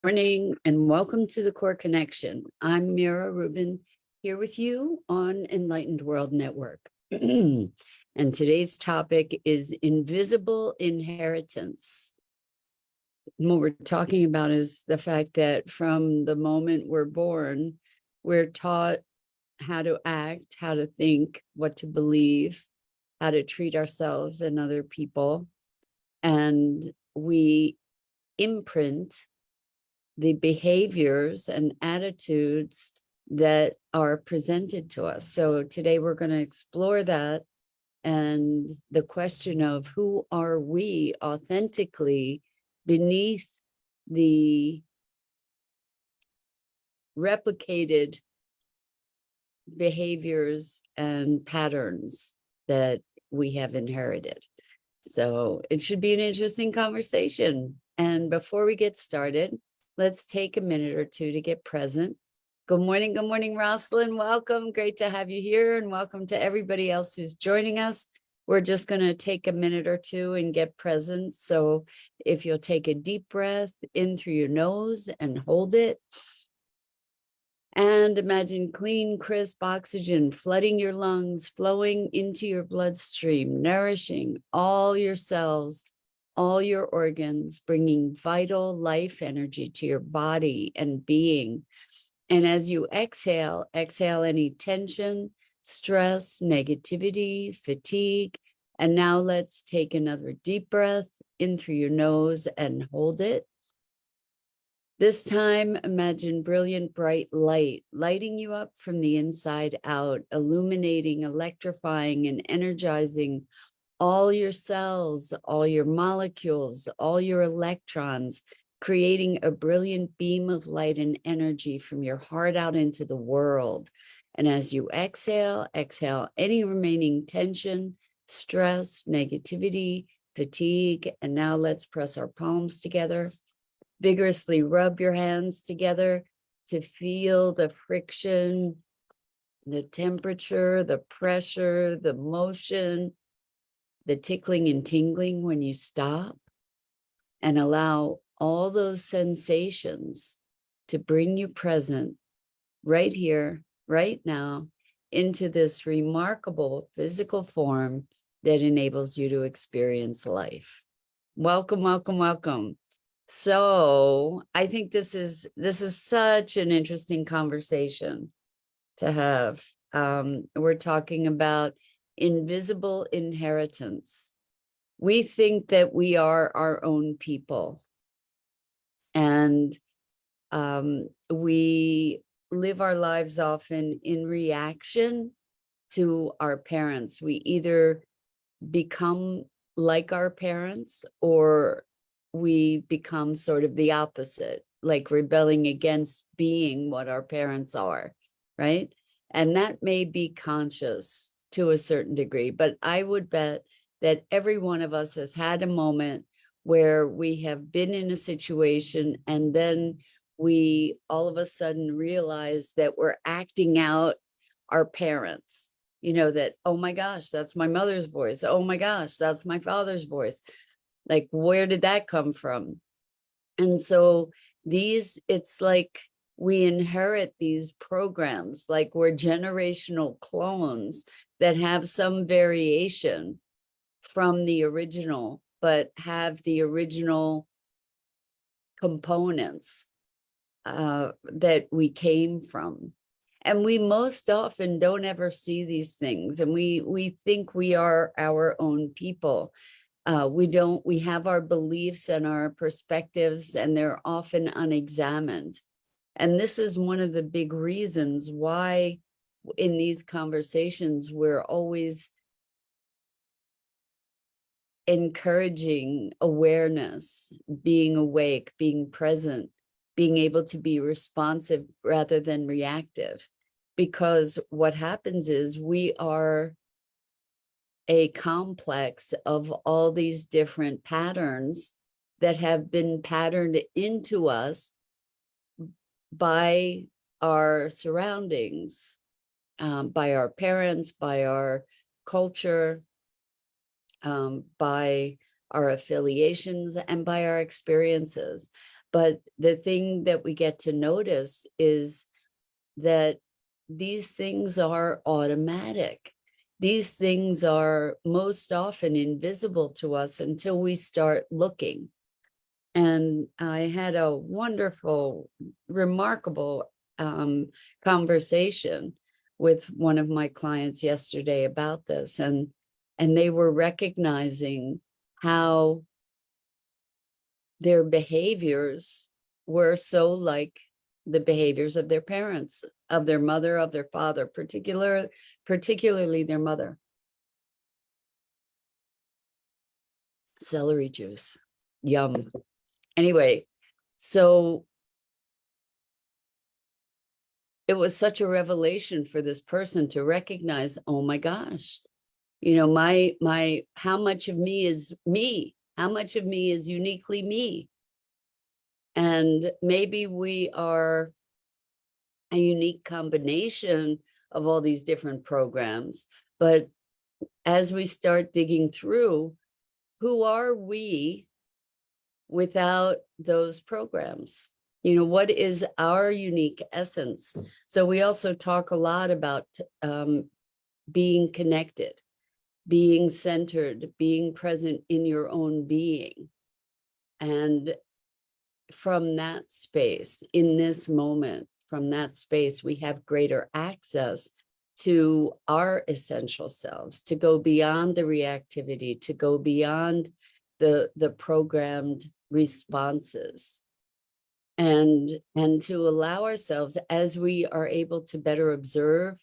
Morning and welcome to the Core Connection. I'm Mira Rubin here with you on Enlightened World Network. And today's topic is invisible inheritance. What we're talking about is the fact that from the moment we're born, we're taught how to act, how to think, what to believe, how to treat ourselves and other people. And we imprint the behaviors and attitudes that are presented to us. So today we're going to explore that and the question of who are we authentically beneath the replicated behaviors and patterns that we have inherited. So it should be an interesting conversation. And before we get started, let's take a minute or two to get present. Good morning, Rosalind. Welcome. Great to have you here, and welcome to everybody else who's joining us. We're just going to take a minute or two and get present. So if you'll take a deep breath in through your nose and hold it, and imagine clean, crisp oxygen flooding your lungs, flowing into your bloodstream, nourishing all your cells, all your organs, bringing vital life energy to your body and being. And as you exhale, exhale any tension, stress, negativity, fatigue. And now let's take another deep breath in through your nose and hold it. This time, imagine brilliant, bright light, lighting you up from the inside out, illuminating, electrifying, and energizing all your cells, all your molecules, all your electrons, creating a brilliant beam of light and energy from your heart out into the world. And as you exhale, exhale any remaining tension, stress, negativity, fatigue. And now let's press our palms together. Vigorously rub your hands together to feel the friction, the temperature, the pressure, the motion, the tickling and tingling when you stop, and allow all those sensations to bring you present right here, right now, into this remarkable physical form that enables you to experience life. Welcome, welcome, welcome. So I think this is such an interesting conversation to have. We're talking about invisible inheritance. We think that we are our own people, and we live our lives often in reaction to our parents. We either become like our parents, or we become sort of the opposite, like rebelling against being what our parents are, right? And that may be conscious to a certain degree, but I would bet that every one of us has had a moment where we have been in a situation and then we all of a sudden realize that we're acting out our parents. You know, that, oh my gosh, that's my mother's voice. Oh my gosh, that's my father's voice. Like, where did that come from? And so it's like we inherit these programs, like we're generational clones that have some variation from the original, but have the original components that we came from. And we most often don't ever see these things. And we think we are our own people. We have our beliefs and our perspectives, and they're often unexamined. And this is one of the big reasons why in these conversations, we're always encouraging awareness, being awake, being present, being able to be responsive rather than reactive. Because what happens is we are a complex of all these different patterns that have been patterned into us by our surroundings, by our parents, by our culture, by our affiliations, and by our experiences. But the thing that we get to notice is that these things are automatic. These things are most often invisible to us until we start looking. And I had a wonderful, remarkable conversation with one of my clients yesterday about this, and they were recognizing how their behaviors were so like the behaviors of their parents, of their mother, of their father, particularly their mother. Celery juice, yum. Anyway, so it was such a revelation for this person to recognize, oh my gosh, you know, my how much of me is me? How much of me is uniquely me? And maybe we are a unique combination of all these different programs. But as we start digging through, who are we without those programs? You know, what is our unique essence? So we also talk a lot about being connected, being centered, being present in your own being. And from that space, in this moment, from that space, we have greater access to our essential selves, to go beyond the reactivity, to go beyond the programmed responses, and to allow ourselves, as we are able to better observe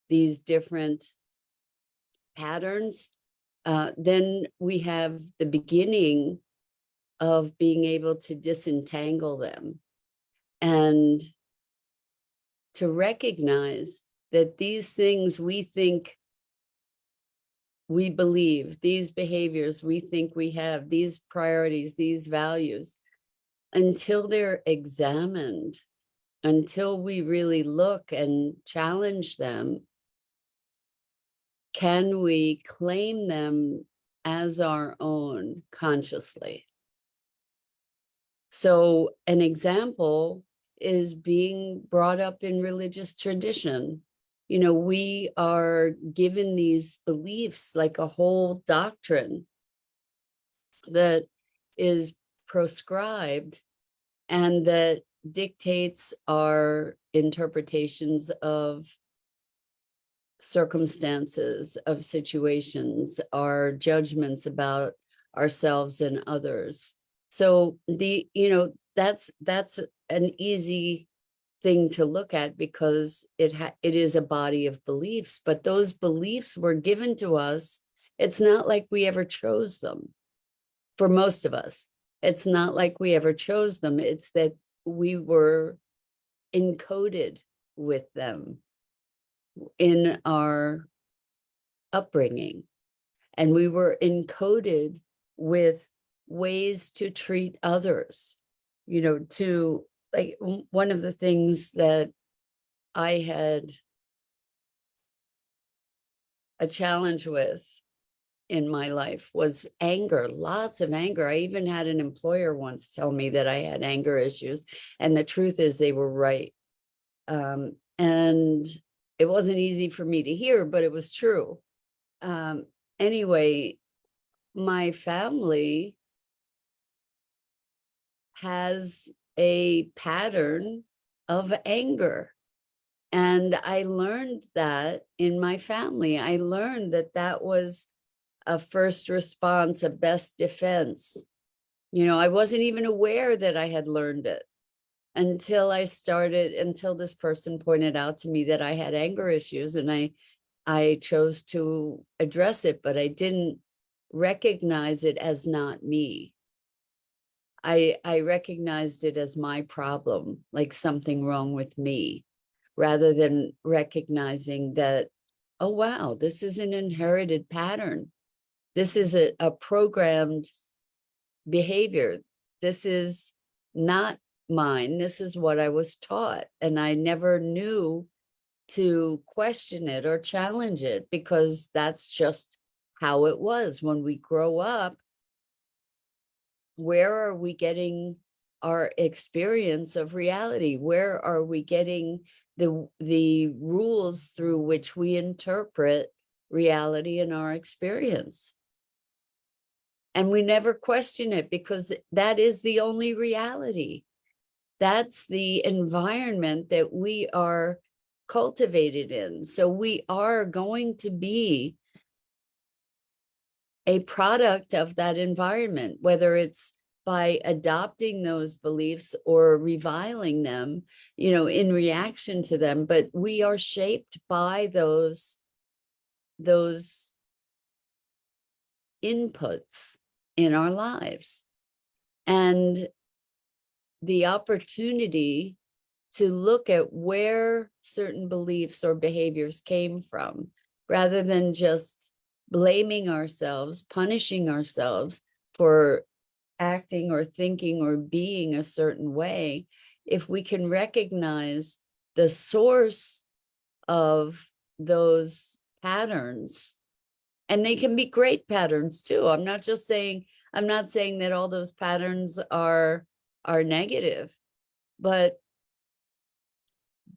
these different patterns, then we have the beginning of being able to disentangle them and to recognize that these things we think we believe, these behaviors we think we have, these priorities, these values, until they're examined, until we really look and challenge them, can we claim them as our own consciously? So an example is being brought up in religious tradition. You know, we are given these beliefs, like a whole doctrine that is proscribed and that dictates our interpretations of circumstances, of situations, our judgments about ourselves and others. So that's an easy thing to look at because it is a body of beliefs, but those beliefs were given to us. It's not like we ever chose them. For most of us, it's not like we ever chose them. It's that we were encoded with them in our upbringing, and we were encoded with ways to treat others. You know, to like one of the things that I had a challenge with in my life was anger, lots of anger. I even had an employer once tell me that I had anger issues, and the truth is they were right. And it wasn't easy for me to hear, but it was true. Anyway, my family has a pattern of anger. And I learned that in my family. I learned that that was a first response, a best defense. You know, I wasn't even aware that I had learned it until this person pointed out to me that I had anger issues, and I chose to address it, but I didn't recognize it as not me. I recognized it as my problem, like something wrong with me, rather than recognizing that, oh, wow, this is an inherited pattern. This is a programmed behavior. This is not mine. This is what I was taught. And I never knew to question it or challenge it because that's just how it was. When we grow up, where are we getting our experience of reality? Where are we getting the rules through which we interpret reality in our experience? And we never question it because that is the only reality. That's the environment that we are cultivated in. So we are going to be a product of that environment, whether it's by adopting those beliefs or reviling them, in reaction to them. But we are shaped by those inputs in our lives. And the opportunity to look at where certain beliefs or behaviors came from, rather than just blaming ourselves, punishing ourselves for acting or thinking or being a certain way. If we can recognize the source of those patterns, and they can be great patterns too. I'm not saying that all those patterns are negative, but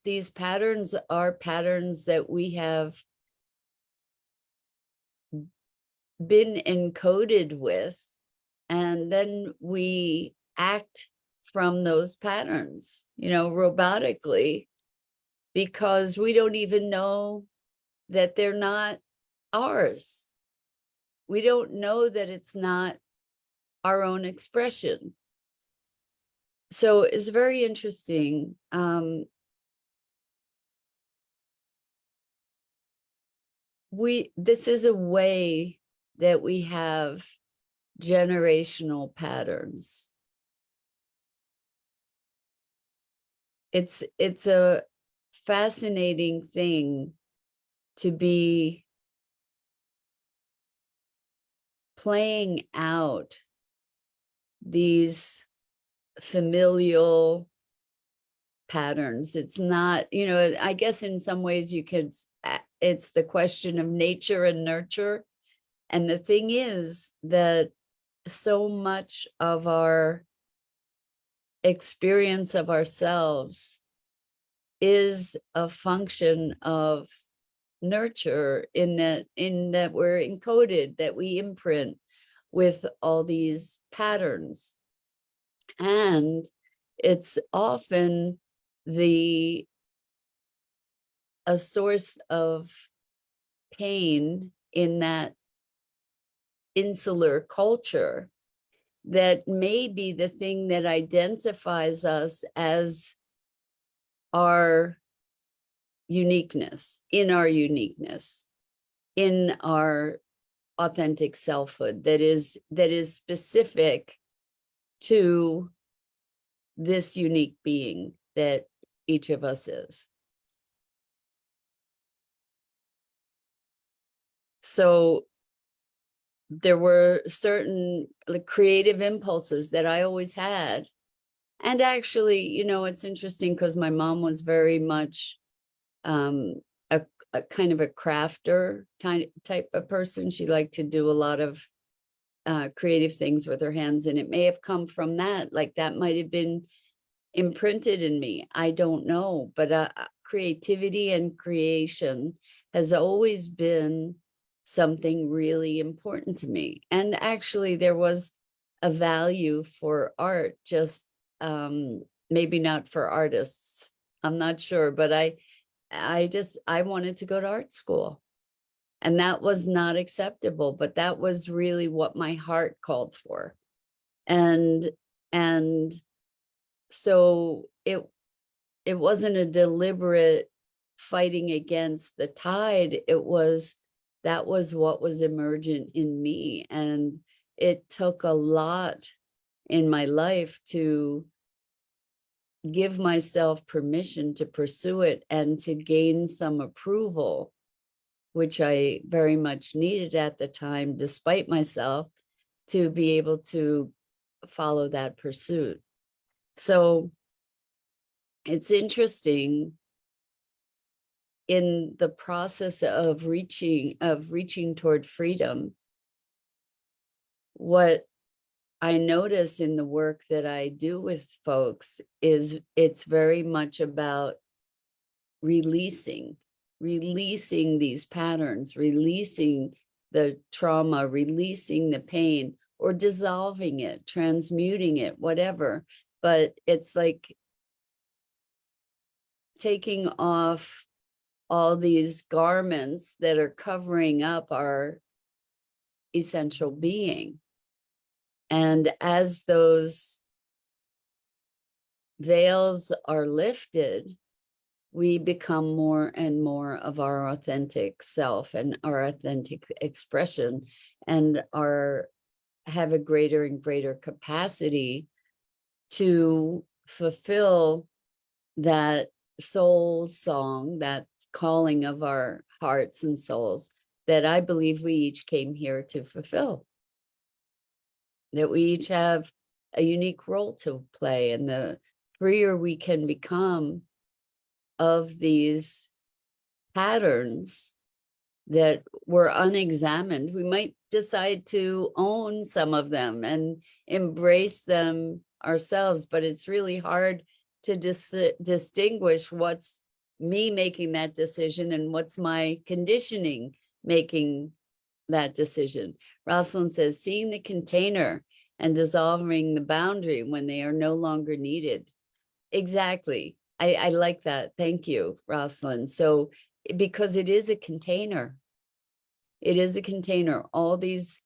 these patterns are patterns that we have been encoded with, and then we act from those patterns, robotically, because we don't even know that they're not ours. We don't know that it's not our own expression. So it's very interesting. This is a way that we have generational patterns. It's a fascinating thing to be playing out these familial patterns. It's not, I guess in some ways it's the question of nature and nurture. And the thing is that so much of our experience of ourselves is a function of nurture, in that we're encoded, that we imprint with all these patterns. And it's often a source of pain in that insular culture that may be the thing that identifies us as our uniqueness, in our authentic selfhood, that is specific to this unique being that each of us is. So there were certain creative impulses that I always had. And actually, it's interesting because my mom was very much a kind of a crafter type of person. She liked to do a lot of creative things with her hands, and it may have come from that. Like that might have been imprinted in me. I don't know, but creativity and creation has always been something really important to me. And actually, there was a value for art, just maybe not for artists. I'm not sure, but I wanted to go to art school, and that was not acceptable, but that was really what my heart called for. And so it wasn't a deliberate fighting against the tide. That was what was emergent in me. And it took a lot in my life to give myself permission to pursue it and to gain some approval, which I very much needed at the time, despite myself, to be able to follow that pursuit. So it's interesting, in the process of reaching toward freedom, what I notice in the work that I do with folks is it's very much about releasing, releasing these patterns, releasing the trauma, releasing the pain, or dissolving it, transmuting it, whatever. But it's like taking off all these garments that are covering up our essential being. And as those veils are lifted, we become more and more of our authentic self and our authentic expression, and have a greater and greater capacity to fulfill that soul song, that calling of our hearts and souls that I believe we each came here to fulfill. That we each have a unique role to play, and the freer we can become of these patterns that were unexamined, we might decide to own some of them and embrace them ourselves, but it's really hard to distinguish what's me making that decision and what's my conditioning making that decision. Rosalind says, seeing the container and dissolving the boundary when they are no longer needed. Exactly. I like that. Thank you, Rosalind. So, because it is a container, it is a container. All these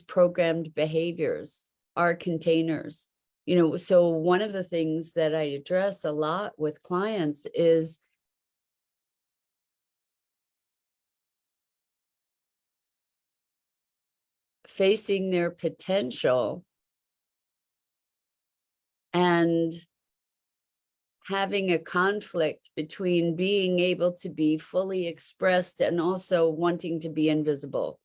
programmed behaviors are containers. You know, so one of the things that I address a lot with clients is facing their potential and having a conflict between being able to be fully expressed and also wanting to be invisible.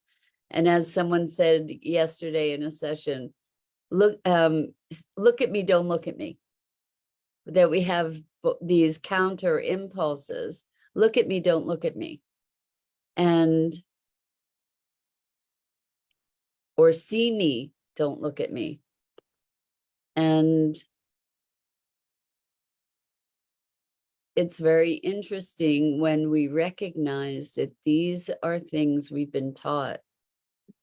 And as someone said yesterday in a session, look at me, don't look at me. That we have these counter impulses. Look at me, don't look at me. And or see me, don't look at me. And it's very interesting when we recognize that these are things we've been taught.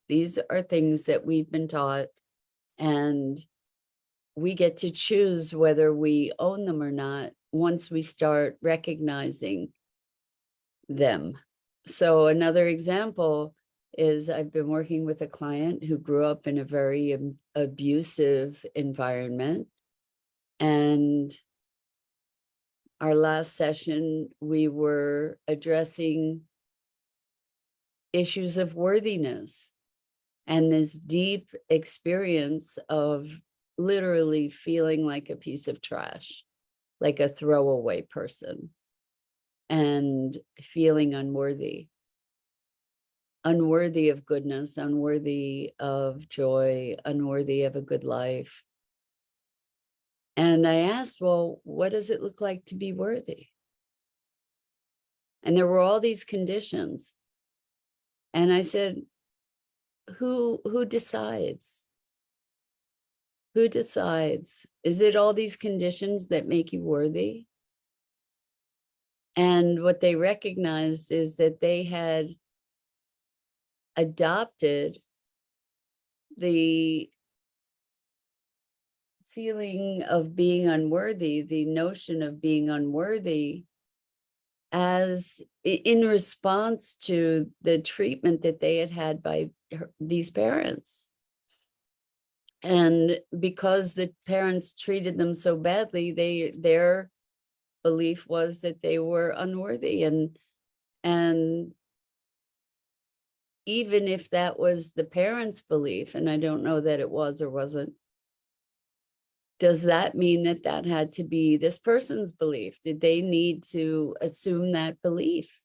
These are things that we've been taught, and we get to choose whether we own them or not once we start recognizing them. So another example is I've been working with a client who grew up in a very abusive environment. And our last session, we were addressing issues of worthiness and this deep experience of literally feeling like a piece of trash, like a throwaway person, and feeling unworthy of goodness, unworthy of joy, unworthy of a good life. And I asked, well, what does it look like to be worthy? And there were all these conditions. And I said, who decides? Who decides? Is it all these conditions that make you worthy? And what they recognized is that they had adopted the feeling of being unworthy, the notion of being unworthy, as in response to the treatment that they had had by these parents. And because the parents treated them so badly, their belief was that they were unworthy. And even if that was the parents' belief, and I don't know that it was or wasn't, does that mean that that had to be this person's belief? Did they need to assume that belief?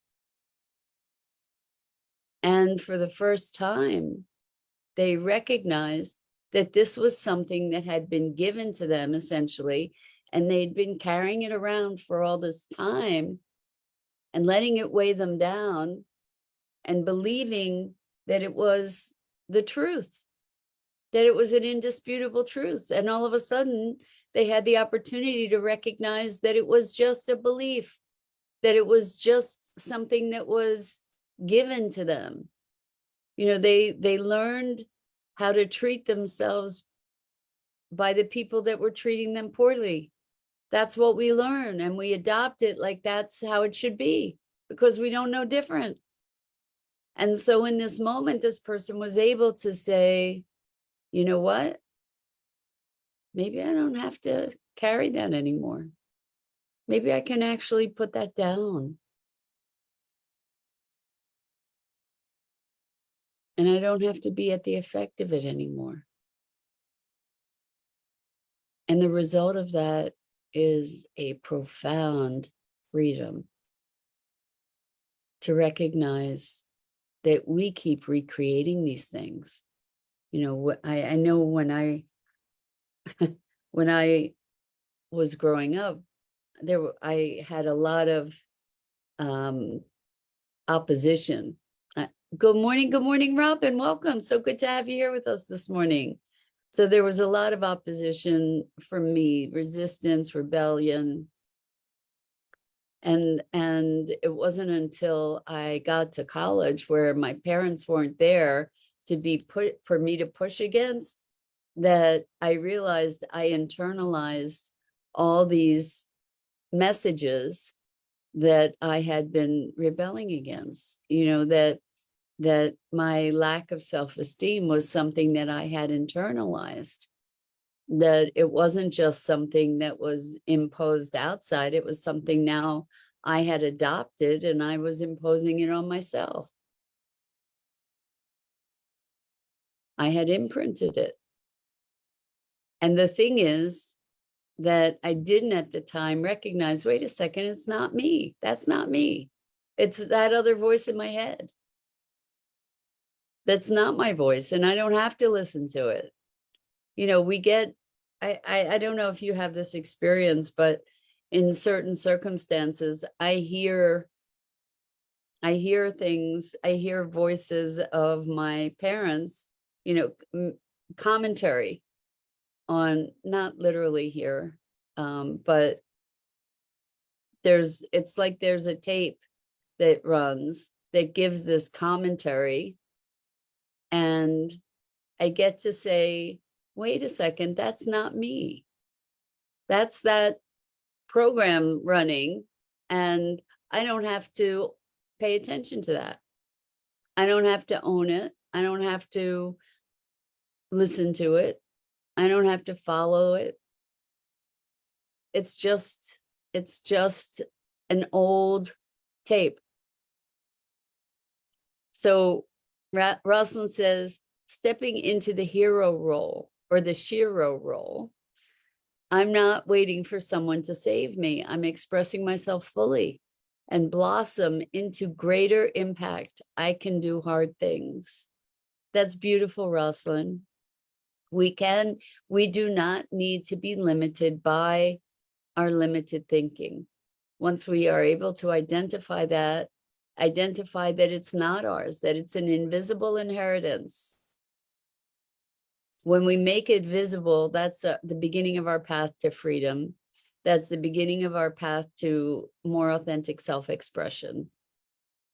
And for the first time, they recognized that this was something that had been given to them essentially, and they'd been carrying it around for all this time and letting it weigh them down and believing that it was the truth. that it was an indisputable truth. And all of a sudden, they had the opportunity to recognize that it was just a belief, that it was just something that was given to them. They learned how to treat themselves by the people that were treating them poorly. That's what we learn, and we adopt it like that's how it should be, because we don't know different. And so in this moment, this person was able to say, you know what? Maybe I don't have to carry that anymore. Maybe I can actually put that down. And I don't have to be at the effect of it anymore. And the result of that is a profound freedom to recognize that we keep recreating these things. I know when I when I was growing up, I had a lot of opposition. Good morning, Robin. Welcome. So good to have you here with us this morning. So there was a lot of opposition from me, resistance, rebellion. And it wasn't until I got to college, where my parents weren't there for me to push against, that I realized I internalized all these messages that I had been rebelling against, that my lack of self-esteem was something that I had internalized, that it wasn't just something that was imposed outside. It was something now I had adopted, and I was imposing it on myself. I had imprinted it. And the thing is that I didn't at the time recognize, wait a second, it's not me. That's not me. It's that other voice in my head. That's not my voice, and I don't have to listen to it. We get, I don't know if you have this experience, but in certain circumstances, I hear things, I hear voices of my parents, commentary on, not literally here, but it's like there's a tape that runs that gives this commentary, and I get to say, wait a second, that's not me. That's that program running, and I don't have to pay attention to that. I don't have to own it. I don't have to listen to it. I don't have to follow it. It's just an old tape. So Rosalind says, stepping into the hero role, or the Shiro role, I'm not waiting for someone to save me. I'm expressing myself fully and blossom into greater impact. I can do hard things. That's beautiful, Rosalind. We do not need to be limited by our limited thinking. Once we are able to identify that it's not ours, that it's an invisible inheritance. When we make it visible, that's the beginning of our path to freedom. That's the beginning of our path to more authentic self-expression.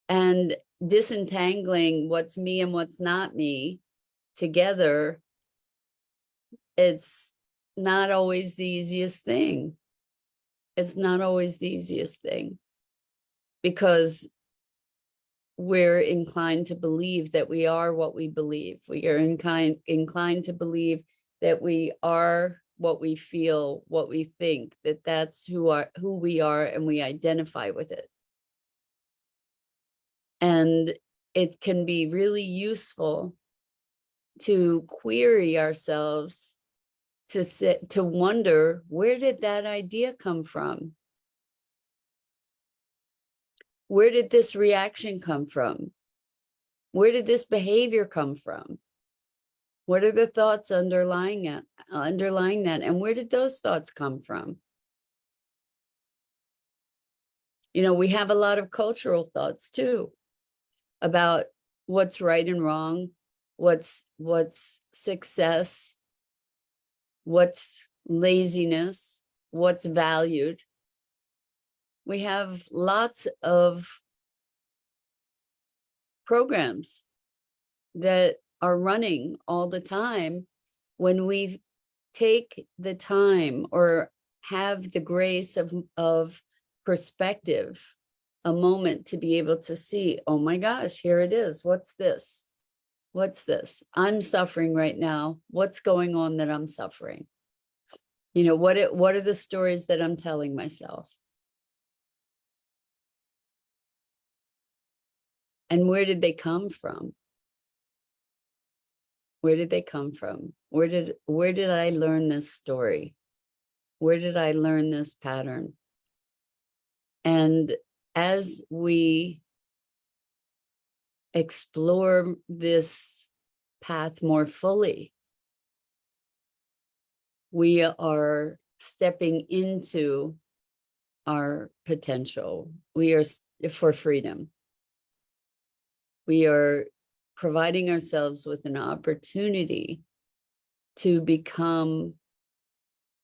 And disentangling what's me and what's not me together, it's not always the easiest thing. It's not always the easiest thing, because we're inclined to believe that we are what we believe. We are inclined to believe that we are what we feel, what we think, that's who we are, and we identify with it. And it can be really useful to query ourselves, to wonder, where did that idea come from? Where did this reaction come from? Where did this behavior come from? What are the thoughts underlying that? And where did those thoughts come from? We have a lot of cultural thoughts too, about what's right and wrong, what's success, what's laziness, what's valued. We have lots of programs that are running all the time. When we take the time or have the grace of perspective, a moment to be able to see, oh my gosh, here it is. What's this? What's this? I'm suffering right now. What's going on that I'm suffering? You know, what are the stories that I'm telling myself? And where did they come from? Where did they come from? Where did I learn this story? Where did I learn this pattern? And as we explore this path more fully, we are stepping into our potential. We are for freedom. We are providing ourselves with an opportunity to become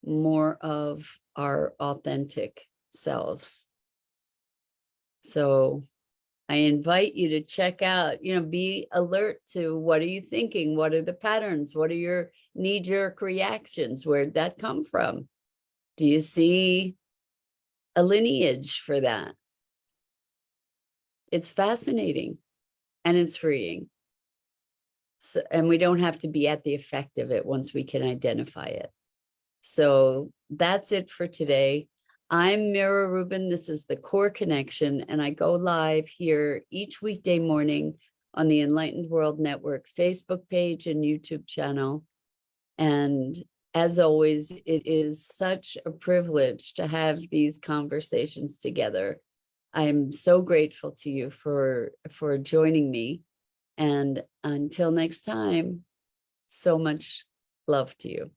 more of our authentic selves. So I invite you to check out, you know, be alert to what are you thinking? What are the patterns? What are your knee-jerk reactions? Where'd that come from? Do you see a lineage for that? It's fascinating and it's freeing. So, and we don't have to be at the effect of it once we can identify it. So that's it for today. I'm Mira Rubin. This is the Core Connection, and I go live here each weekday morning on the Enlightened World Network Facebook page and YouTube channel. And as always, it is such a privilege to have these conversations together. I'm so grateful to you for joining me. And until next time, so much love to you.